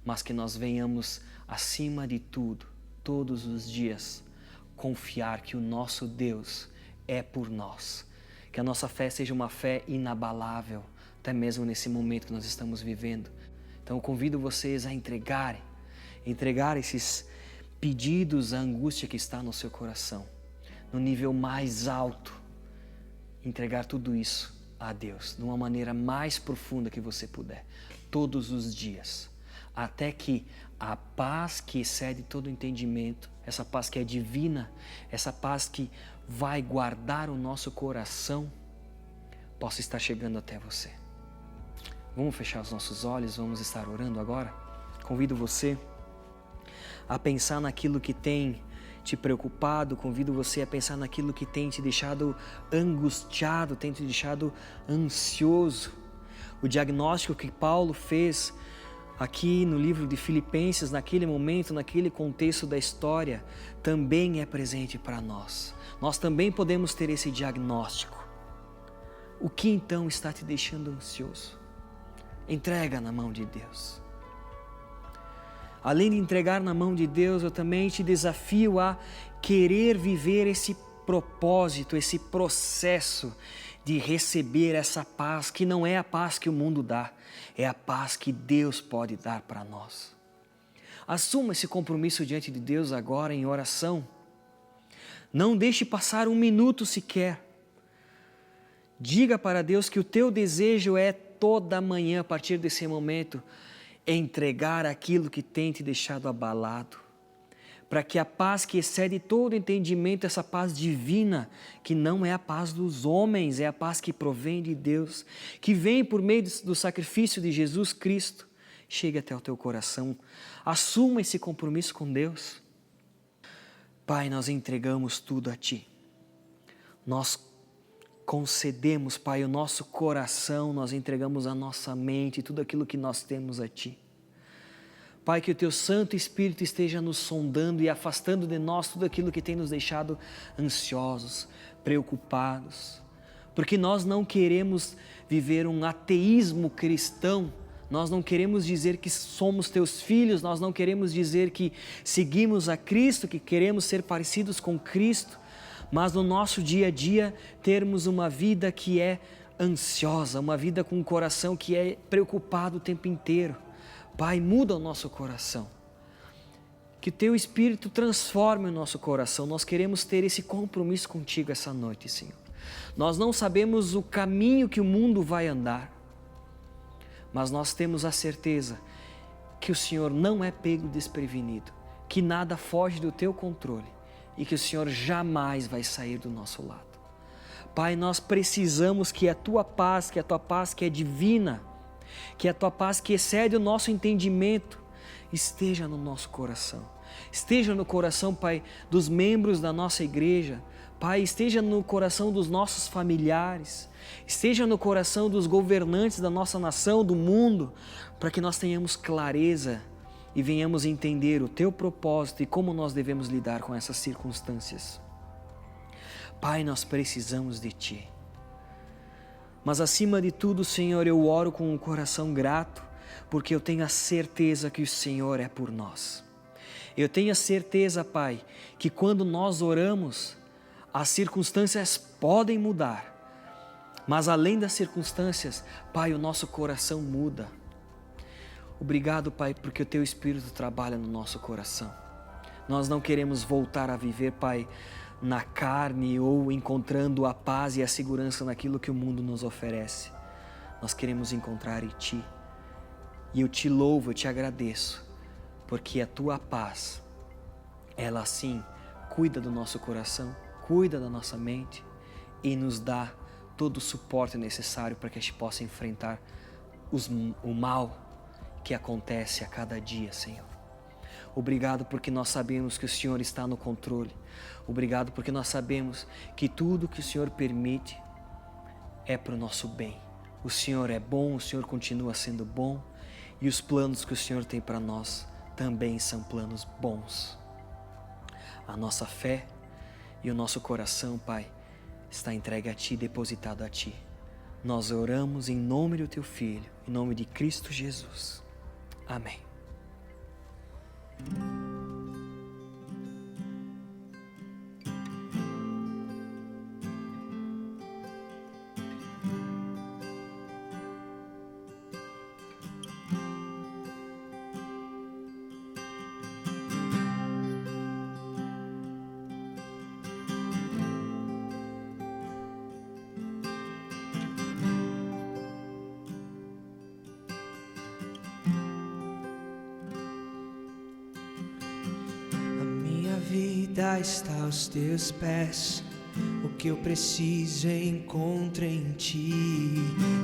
Speaker 3: mas que nós venhamos acima de tudo, todos os dias, confiar que o nosso Deus é por nós, que a nossa fé seja uma fé inabalável, até mesmo nesse momento que nós estamos vivendo. Então eu convido vocês a entregar esses pedidos, a angústia que está no seu coração, no nível mais alto, entregar tudo isso a Deus, de uma maneira mais profunda que você puder, todos os dias, até que a paz que excede todo entendimento, essa paz que é divina, essa paz que vai guardar o nosso coração, possa estar chegando até você. Vamos fechar os nossos olhos, vamos estar orando agora. Convido você a pensar naquilo que tem te preocupado, convido você a pensar naquilo que tem te deixado angustiado, tem te deixado ansioso. O diagnóstico que Paulo fez aqui no livro de Filipenses, naquele momento, naquele contexto da história, também é presente para nós. Nós também podemos ter esse diagnóstico. O que então está te deixando ansioso? Entrega na mão de Deus. Além de entregar na mão de Deus, eu também te desafio a querer viver esse propósito, esse processo de receber essa paz, que não é a paz que o mundo dá, é a paz que Deus pode dar para nós. Assuma esse compromisso diante de Deus agora em oração. Não deixe passar um minuto sequer. Diga para Deus que o teu desejo é toda manhã, a partir desse momento, entregar aquilo que tem te deixado abalado, para que a paz que excede todo entendimento, essa paz divina, que não é a paz dos homens, é a paz que provém de Deus, que vem por meio do sacrifício de Jesus Cristo, chegue até o teu coração. Assuma esse compromisso com Deus. Pai, nós entregamos tudo a Ti. Nós concedemos, Pai, o nosso coração, nós entregamos a nossa mente, tudo aquilo que nós temos a Ti. Pai, que o Teu Santo Espírito esteja nos sondando e afastando de nós tudo aquilo que tem nos deixado ansiosos, preocupados, porque nós não queremos viver um ateísmo cristão, nós não queremos dizer que somos Teus filhos, nós não queremos dizer que seguimos a Cristo, que queremos ser parecidos com Cristo, mas no nosso dia a dia termos uma vida que é ansiosa, uma vida com um coração que é preocupado o tempo inteiro. Pai, muda o nosso coração. Que o Teu Espírito transforme o nosso coração. Nós queremos ter esse compromisso contigo essa noite, Senhor. Nós não sabemos o caminho que o mundo vai andar, mas nós temos a certeza que o Senhor não é pego desprevenido, que nada foge do Teu controle e que o Senhor jamais vai sair do nosso lado. Pai, nós precisamos que a Tua paz que é divina, que a Tua paz que excede o nosso entendimento, esteja no nosso coração. Esteja no coração, Pai, dos membros da nossa igreja. Pai, esteja no coração dos nossos familiares. Esteja no coração dos governantes da nossa nação, do mundo, para que nós tenhamos clareza e venhamos entender o Teu propósito e como nós devemos lidar com essas circunstâncias. Pai, nós precisamos de Ti. Mas acima de tudo, Senhor, eu oro com um coração grato, porque eu tenho a certeza que o Senhor é por nós. Eu tenho a certeza, Pai, que quando nós oramos, as circunstâncias podem mudar. Mas além das circunstâncias, Pai, o nosso coração muda. Obrigado, Pai, porque o Teu Espírito trabalha no nosso coração. Nós não queremos voltar a viver, Pai, na carne ou encontrando a paz e a segurança naquilo que o mundo nos oferece. Nós queremos encontrar em Ti. E eu Te louvo, eu Te agradeço, porque a Tua paz, ela sim cuida do nosso coração, cuida da nossa mente e nos dá todo o suporte necessário para que a gente possa enfrentar o mal que acontece a cada dia, Senhor. Obrigado porque nós sabemos que o Senhor está no controle. Obrigado porque nós sabemos que tudo que o Senhor permite é para o nosso bem. O Senhor é bom, o Senhor continua sendo bom e os planos que o Senhor tem para nós também são planos bons. A nossa fé e o nosso coração, Pai, está entregue a Ti, depositado a Ti. Nós oramos em nome do Teu Filho, em nome de Cristo Jesus. Amém.
Speaker 2: Vida está aos Teus pés, o que eu preciso encontro em Ti.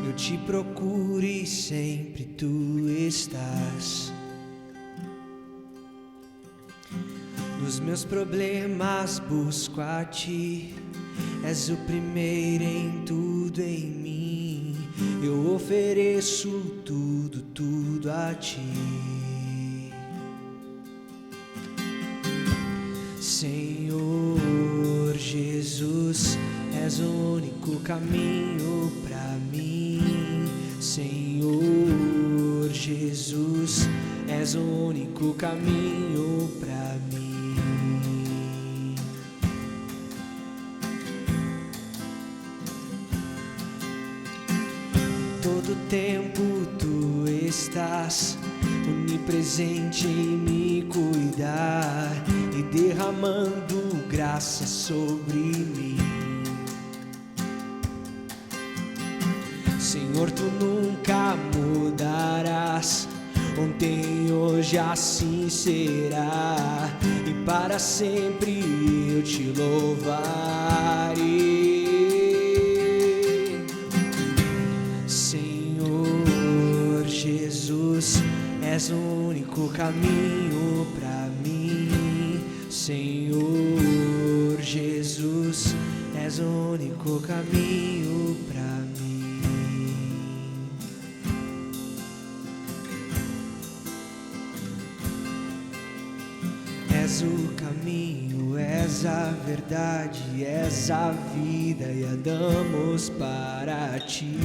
Speaker 2: Eu Te procuro e sempre Tu estás. Nos meus problemas busco a Ti, és o primeiro em tudo em mim. Eu ofereço tudo, tudo a Ti. Senhor Jesus, és o único caminho para mim. Senhor Jesus, és o único caminho para mim. Todo tempo Tu estás onipresente em me cuidar e derramando graça sobre mim. Senhor, Tu nunca mudarás, ontem, hoje, assim será, e para sempre eu Te louvarei. Senhor Jesus, és o único caminho para mim. Senhor Jesus, és o único caminho para mim. És o caminho, és a verdade, és a vida, e andamos para Ti,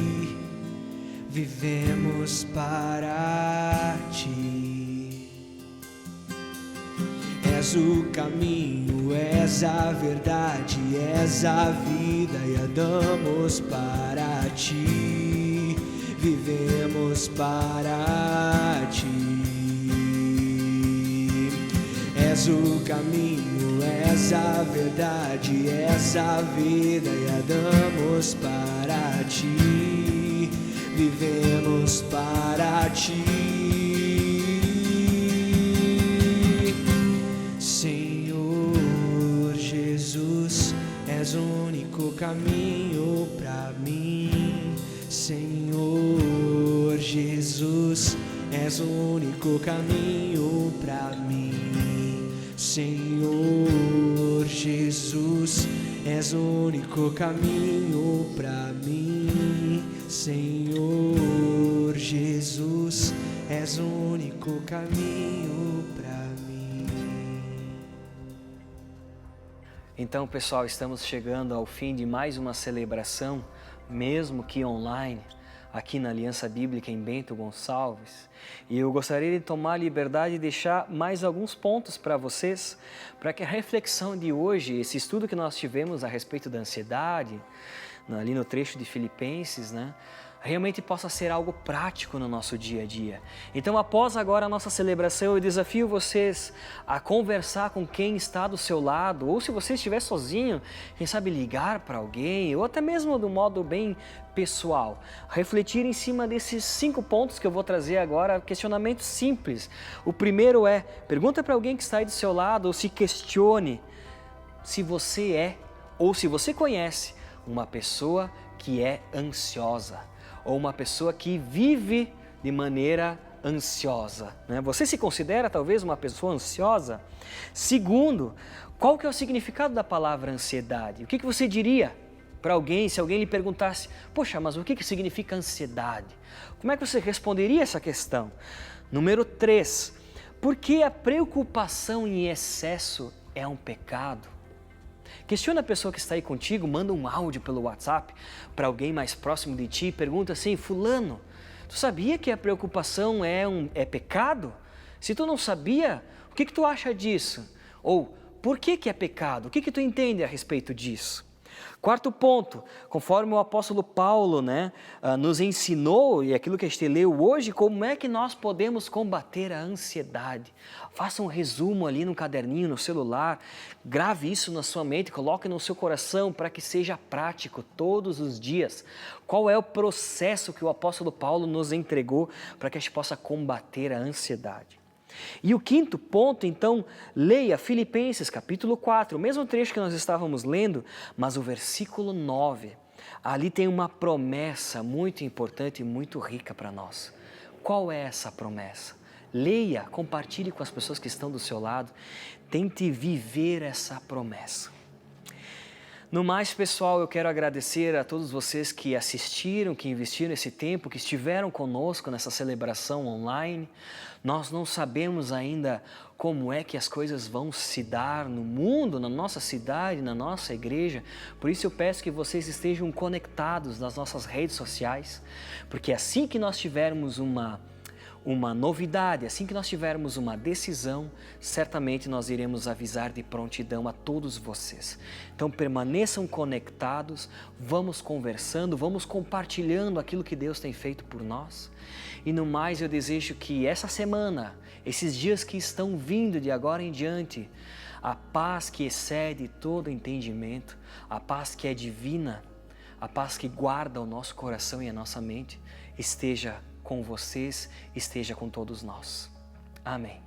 Speaker 2: vivemos para Ti. És o caminho, és a verdade, és a vida, e andamos para Ti, vivemos para Ti. És o caminho, és a verdade, és a vida, e andamos para Ti, vivemos para Ti. Senhor Jesus, és o único caminho és o único caminho pra mim. Senhor Jesus, és o único caminho pra mim. Senhor Jesus, és o único caminho pra mim.
Speaker 3: Então, pessoal, estamos chegando ao fim de mais uma celebração, mesmo que online, aqui na Aliança Bíblica em Bento Gonçalves. E eu gostaria de tomar a liberdade de deixar mais alguns pontos para vocês, para que a reflexão de hoje, esse estudo que nós tivemos a respeito da ansiedade, ali no trecho de Filipenses, né, realmente possa ser algo prático no nosso dia a dia. Então, após agora a nossa celebração, eu desafio vocês a conversar com quem está do seu lado, ou se você estiver sozinho, quem sabe ligar para alguém, ou até mesmo de um modo bem pessoal. Refletir em cima desses 5 pontos que eu vou trazer agora, questionamentos simples. O primeiro é, pergunta para alguém que está aí do seu lado, ou se questione se você é, ou se você conhece uma pessoa que é ansiosa, ou uma pessoa que vive de maneira ansiosa, né? Você se considera talvez uma pessoa ansiosa? Segundo, qual que é o significado da palavra ansiedade? O que você diria para alguém se alguém lhe perguntasse, poxa, mas o que significa ansiedade? Como é que você responderia essa questão? Número 3, por que a preocupação em excesso é um pecado? Questiona a pessoa que está aí contigo, manda um áudio pelo WhatsApp para alguém mais próximo de ti e pergunta assim, fulano, tu sabia que a preocupação é pecado? Se tu não sabia, o que tu acha disso? Ou, por que é pecado? O que tu entende a respeito disso? Quarto ponto, conforme o apóstolo Paulo, nos ensinou, e aquilo que a gente leu hoje, como é que nós podemos combater a ansiedade. Faça um resumo ali no caderninho, no celular, grave isso na sua mente, coloque no seu coração para que seja prático todos os dias. Qual é o processo que o apóstolo Paulo nos entregou para que a gente possa combater a ansiedade? E o quinto ponto, então, leia Filipenses capítulo 4, o mesmo trecho que nós estávamos lendo, mas o versículo 9. Ali tem uma promessa muito importante e muito rica para nós. Qual é essa promessa? Leia, compartilhe com as pessoas que estão do seu lado, tente viver essa promessa. No mais, pessoal, eu quero agradecer a todos vocês que assistiram, que investiram esse tempo, que estiveram conosco nessa celebração online. Nós não sabemos ainda como é que as coisas vão se dar no mundo, na nossa cidade, na nossa igreja. Por isso eu peço que vocês estejam conectados nas nossas redes sociais, porque assim que nós tivermos uma novidade, assim que nós tivermos uma decisão, certamente nós iremos avisar de prontidão a todos vocês. Então permaneçam conectados, vamos conversando, vamos compartilhando aquilo que Deus tem feito por nós. E no mais eu desejo que essa semana, esses dias que estão vindo de agora em diante, a paz que excede todo entendimento, a paz que é divina, a paz que guarda o nosso coração e a nossa mente, esteja com vocês, esteja com todos nós. Amém.